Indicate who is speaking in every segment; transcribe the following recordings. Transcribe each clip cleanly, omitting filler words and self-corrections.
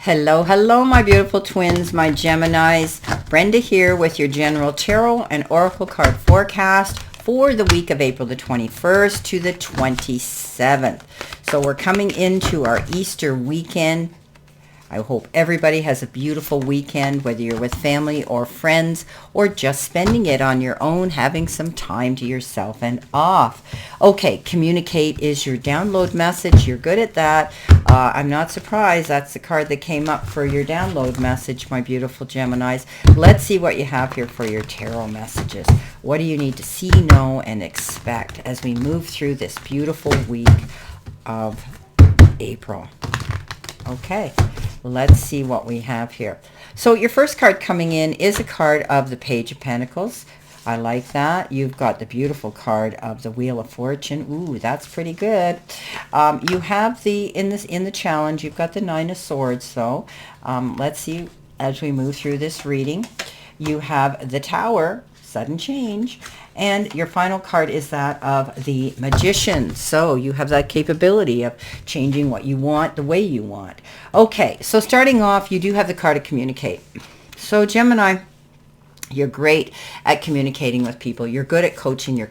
Speaker 1: Hello, hello, my beautiful twins, my Geminis. Brenda here with your general tarot and oracle card forecast for the week of April the 21st to the 27th. So we're coming into our Easter weekend. I hope everybody has a beautiful weekend, whether you're with family or friends or just spending it on your own, having some time to yourself and off. Okay, communicate is your download message. You're good at that. I'm not surprised. That's the card that came up for your download message, my beautiful Geminis. Let's see what you have here for your tarot messages. What do you need to see, know, and expect as we move through this beautiful week of April? Okay, let's see what we have here. So your first card coming in is a card of the Page of Pentacles. I like that. You've got the beautiful card of the Wheel of Fortune. Ooh, that's pretty good. You have in the challenge, you've got the Nine of Swords, though. Let's see as we move through this reading. You have the Tower, sudden change, and your final card is that of the Magician. So you have that capability of changing what you want the way you want. Okay, so starting off, you do have the card to communicate. So Gemini, you're great at communicating with people. You're good at coaching. You're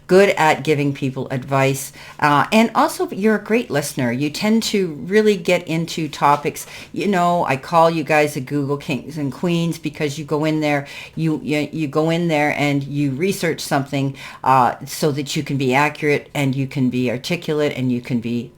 Speaker 1: good at giving people advice. And also, you're a great listener. You tend to really get into topics. You know, I call you guys the Google Kings and Queens because you go in there, you go in there and you research something so that you can be accurate and you can be articulate and you can be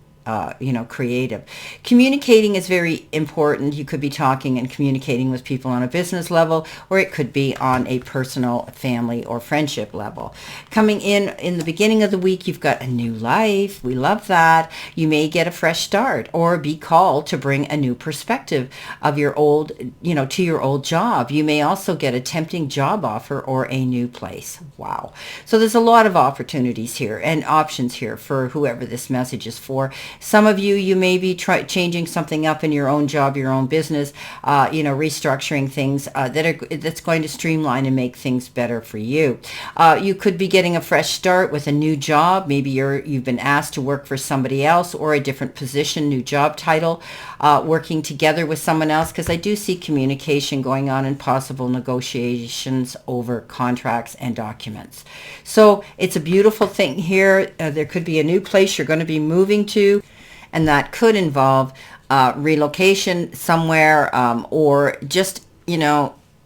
Speaker 1: creative. Communicating is very important. You could be talking and communicating with people on a business level, or it could be on a personal, family, or friendship level. Coming in the beginning of the week, you've got a new life. We love that. You may get a fresh start or be called to bring a new perspective of your old, to your old job. You may also get a tempting job offer or a new place. Wow. So there's a lot of opportunities here and options here for whoever this message is for. Some of you may be changing something up in your own job, your own business, restructuring things that's going to streamline and make things better for you. You could be getting a fresh start with a new job. Maybe you've been asked to work for somebody else or a different position, new job title, working together with someone else, because I do see communication going on and possible negotiations over contracts and documents. So it's a beautiful thing here. There could be a new place you're going to be moving to, and that could involve relocation somewhere or just,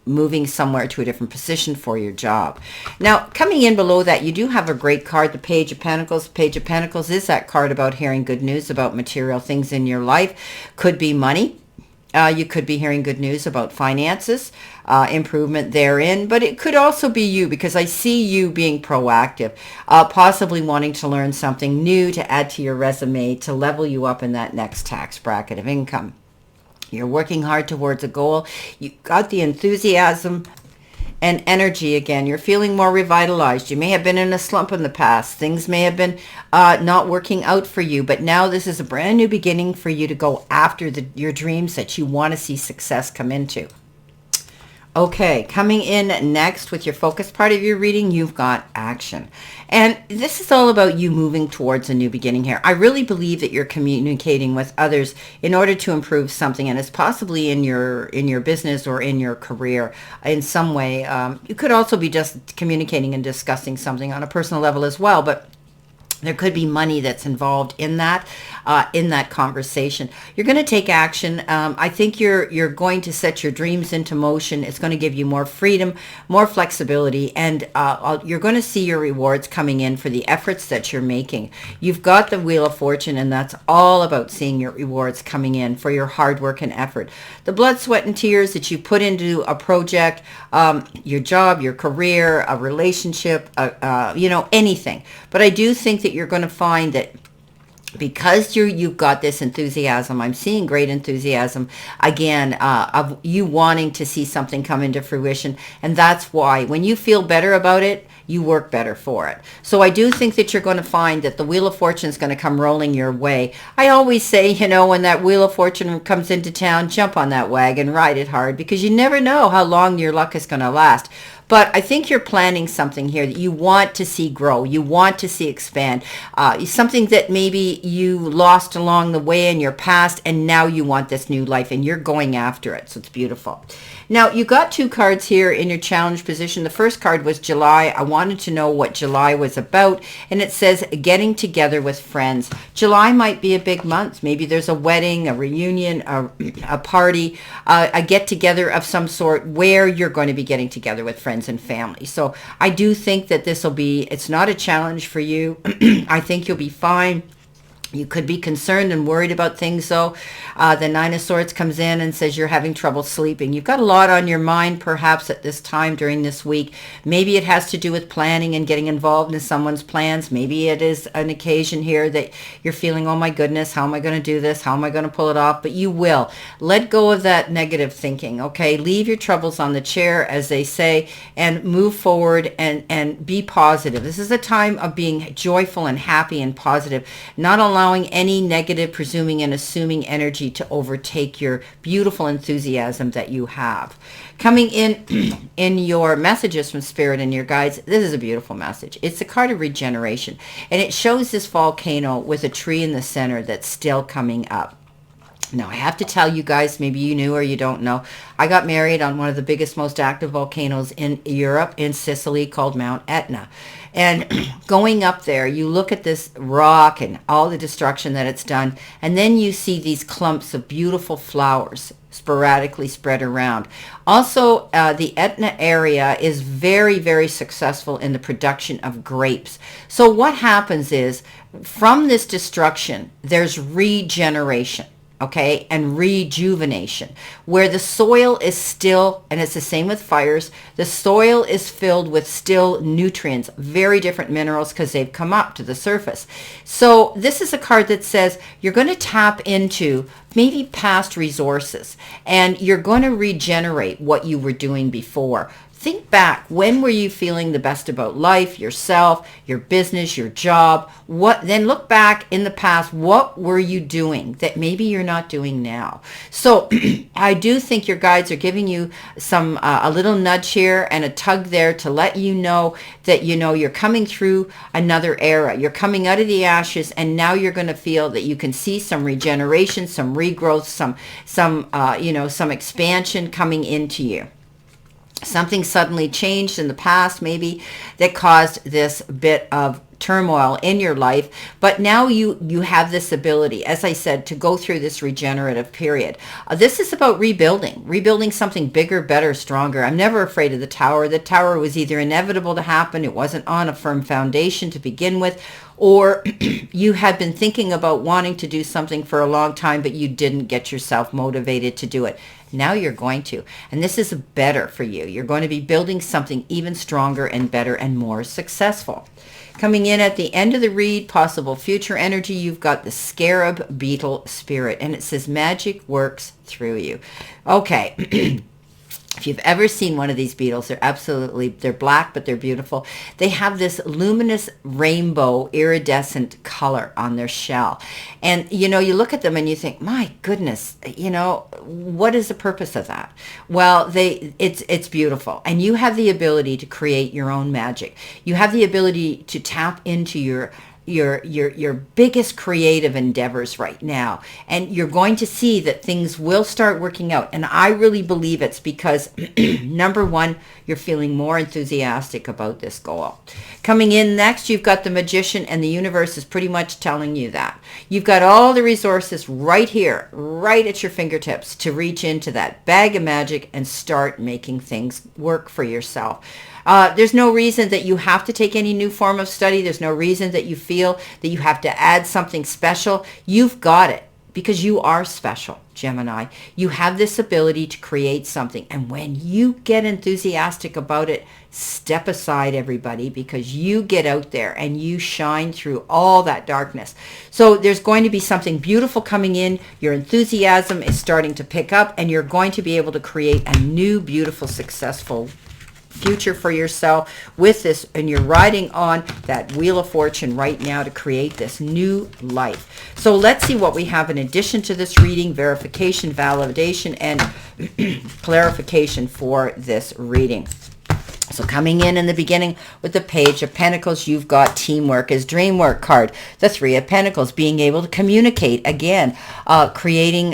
Speaker 1: moving somewhere to a different position for your job. Now, coming in below that, you do have a great card, the Page of Pentacles. Page of Pentacles is that card about hearing good news about material things in your life. Could be money. You could be hearing good news about finances, improvement therein, but it could also be you, because I see you being proactive, possibly wanting to learn something new to add to your resume to level you up in that next tax bracket of income. You're working hard towards a goal. You got the enthusiasm and energy again. You're feeling more revitalized. You may have been in a slump in the past. Things may have been not working out for you, but now this is a brand new beginning for you to go after your dreams that you want to see success come into. Okay, coming in next with your focus part of your reading, you've got action. And this is all about you moving towards a new beginning here. I really believe that you're communicating with others in order to improve something, and it's possibly in your business or in your career in some way. You could also be just communicating and discussing something on a personal level as well, but there could be money that's involved in that conversation. You're going to take action. I think you're going to set your dreams into motion. It's going to give you more freedom, more flexibility, and you're going to see your rewards coming in for the efforts that you're making. You've got the Wheel of Fortune, and that's all about seeing your rewards coming in for your hard work and effort. The blood, sweat, and tears that you put into a project, your job, your career, a relationship, anything. But I do think that you're going to find that because you've got this enthusiasm, I'm seeing great enthusiasm again of you wanting to see something come into fruition, and that's why when you feel better about it, you work better for it. So I do think that you're going to find that the Wheel of Fortune is going to come rolling your way. I always say, when that Wheel of Fortune comes into town, jump on that wagon, ride it hard, because you never know how long your luck is going to last. But I think you're planning something here that you want to see grow. You want to see expand. Something that maybe you lost along the way in your past, and now you want this new life, and you're going after it. So it's beautiful. Now, you got 2 cards here in your challenge position. The first card was July. I wanted to know what July was about, and it says getting together with friends. July might be a big month. Maybe there's a wedding, a reunion, a party, a get-together of some sort where you're going to be getting together with friends and family. So I do think that this will be, it's not a challenge for you. I think you'll be fine. You could be concerned and worried about things, though. The Nine of Swords comes in and says you're having trouble sleeping. You've got a lot on your mind, perhaps, at this time during this week. Maybe it has to do with planning and getting involved in someone's plans. Maybe it is an occasion here that you're feeling, oh my goodness, how am I going to do this? How am I going to pull it off? But you will. Let go of that negative thinking, okay? Leave your troubles on the chair, as they say, and move forward and be positive. This is a time of being joyful and happy and positive, not allowing any negative, presuming and assuming energy to overtake your beautiful enthusiasm that you have. Coming in your messages from Spirit and your guides, this is a beautiful message. It's a card of regeneration, and it shows this volcano with a tree in the center that's still coming up. Now, I have to tell you guys, maybe you knew or you don't know, I got married on one of the biggest, most active volcanoes in Europe, in Sicily, called Mount Etna. And going up there, you look at this rock and all the destruction that it's done, and then you see these clumps of beautiful flowers sporadically spread around. Also, the Etna area is very, very successful in the production of grapes. So what happens is, from this destruction, there's regeneration. Okay, and rejuvenation, where the soil is still, and it's the same with fires, the soil is filled with still nutrients, very different minerals, because they've come up to the surface. So this is a card that says you're going to tap into maybe past resources, and you're going to regenerate what you were doing before. Think back, when were you feeling the best about life, yourself, your business, your job? Then look back in the past, what were you doing that maybe you're not doing now? So I do think your guides are giving you some a little nudge here and a tug there to let you know that you're coming through another era. You're coming out of the ashes, and now you're going to feel that you can see some regeneration, some regrowth, some expansion coming into you. Something suddenly changed in the past, maybe, that caused this bit of turmoil in your life, but now you have this ability, as I said, to go through this regenerative period. This is about rebuilding something bigger, better, stronger. I'm never afraid of the tower. The tower was either inevitable to happen, it wasn't on a firm foundation to begin with, or you had been thinking about wanting to do something for a long time, but you didn't get yourself motivated to do it. Now you're going to, and this is better for you. You're going to be building something even stronger and better and more successful. Coming in at the end of the read, possible future energy, you've got the Beetle Spirit, and it says magic works through you. Okay. If you've ever seen one of these beetles, they're black, but they're beautiful. They have this luminous rainbow iridescent color on their shell. And, you look at them and you think, my goodness, what is the purpose of that? Well, it's beautiful. And you have the ability to create your own magic. You have the ability to tap into your biggest creative endeavors right now, and you're going to see that things will start working out. And I really believe it's because number one, you're feeling more enthusiastic about this goal. Coming in next, you've got the Magician, and the universe is pretty much telling you that you've got all the resources right here, right at your fingertips, to reach into that bag of magic and start making things work for yourself. There's no reason that you have to take any new form of study. There's no reason that you feel that you have to add something special. You've got it because you are special, Gemini. You have this ability to create something. And when you get enthusiastic about it, step aside, everybody, because you get out there and you shine through all that darkness. So there's going to be something beautiful coming in. Your enthusiasm is starting to pick up, and you're going to be able to create a new, beautiful, successful future for yourself with this, and you're riding on that Wheel of Fortune right now to create this new life. So let's see what we have in addition to this reading: verification, validation, and clarification for this reading. So coming in the beginning with the Page of Pentacles, you've got teamwork as dream work card. The Three of Pentacles, being able to communicate again, creating,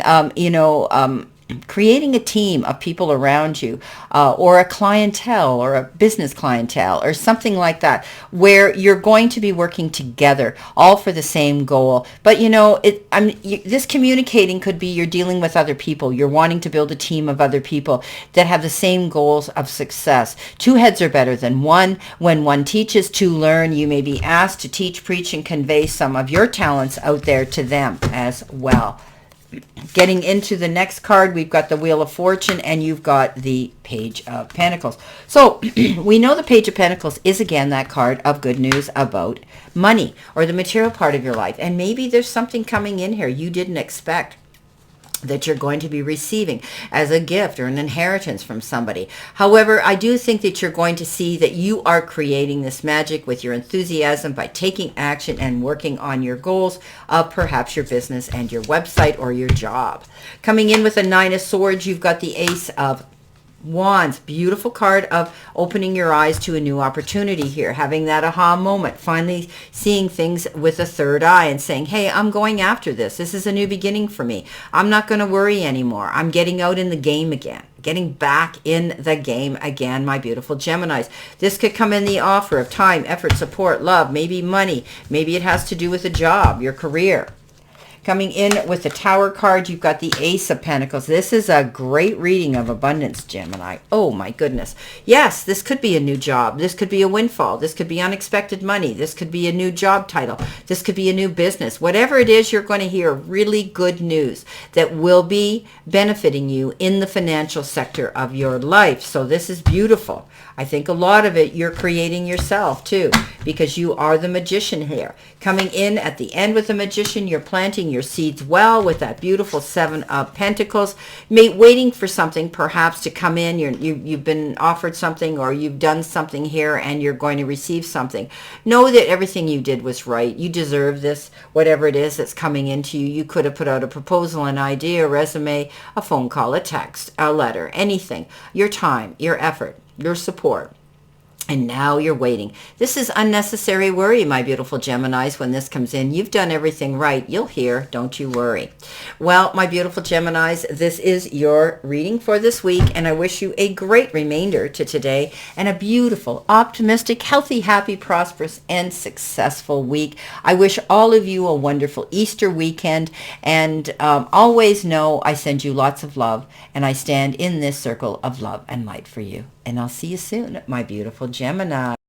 Speaker 1: creating a team of people around you, or a clientele or a business clientele or something like that, where you're going to be working together all for the same goal. But this communicating could be you're dealing with other people. You're wanting to build a team of other people that have the same goals of success. Two heads are better than one. When one teaches, two learn. You may be asked to teach, preach, and convey some of your talents out there to them as well. Getting into the next card, we've got the Wheel of Fortune, and you've got the Page of Pentacles. So we know the Page of Pentacles is, again, that card of good news about money or the material part of your life. And maybe there's something coming in here you didn't expect that you're going to be receiving as a gift or an inheritance from somebody. However, I do think that you're going to see that you are creating this magic with your enthusiasm by taking action and working on your goals of perhaps your business and your website or your job. Coming in with a Nine of Swords, you've got the Ace of Wands. Beautiful card of opening your eyes to a new opportunity here, having that aha moment, finally seeing things with a third eye and saying, hey, I'm going after this. This is a new beginning for me. I'm not going to worry anymore. I'm getting out in the game again, getting back in the game again, my beautiful Geminis. This could come in the offer of time, effort, support, love, maybe money. Maybe it has to do with a job, your career. Coming in with the Tower card, you've got the Ace of Pentacles. This is a great reading of abundance, Gemini. Oh, my goodness. Yes, this could be a new job. This could be a windfall. This could be unexpected money. This could be a new job title. This could be a new business. Whatever it is, you're going to hear really good news that will be benefiting you in the financial sector of your life. So this is beautiful. I think a lot of it you're creating yourself too, because you are the magician here. Coming in at the end with the Magician, you're planting your seeds well with that beautiful Seven of Pentacles, waiting for something perhaps to come in. You've been offered something, or you've done something here and you're going to receive something. Know that everything you did was right. You deserve this, whatever it is that's coming into you. You could have put out a proposal, an idea, a resume, a phone call, a text, a letter, anything. Your time, your effort, your support. And now you're waiting. This is unnecessary worry, my beautiful Geminis. When this comes in, you've done everything right. You'll hear, don't you worry. Well, my beautiful Geminis, this is your reading for this week, and I wish you a great remainder to today and a beautiful, optimistic, healthy, happy, prosperous, and successful week. I wish all of you a wonderful Easter weekend, and always know I send you lots of love, and I stand in this circle of love and light for you. And I'll see you soon, my beautiful Gemini.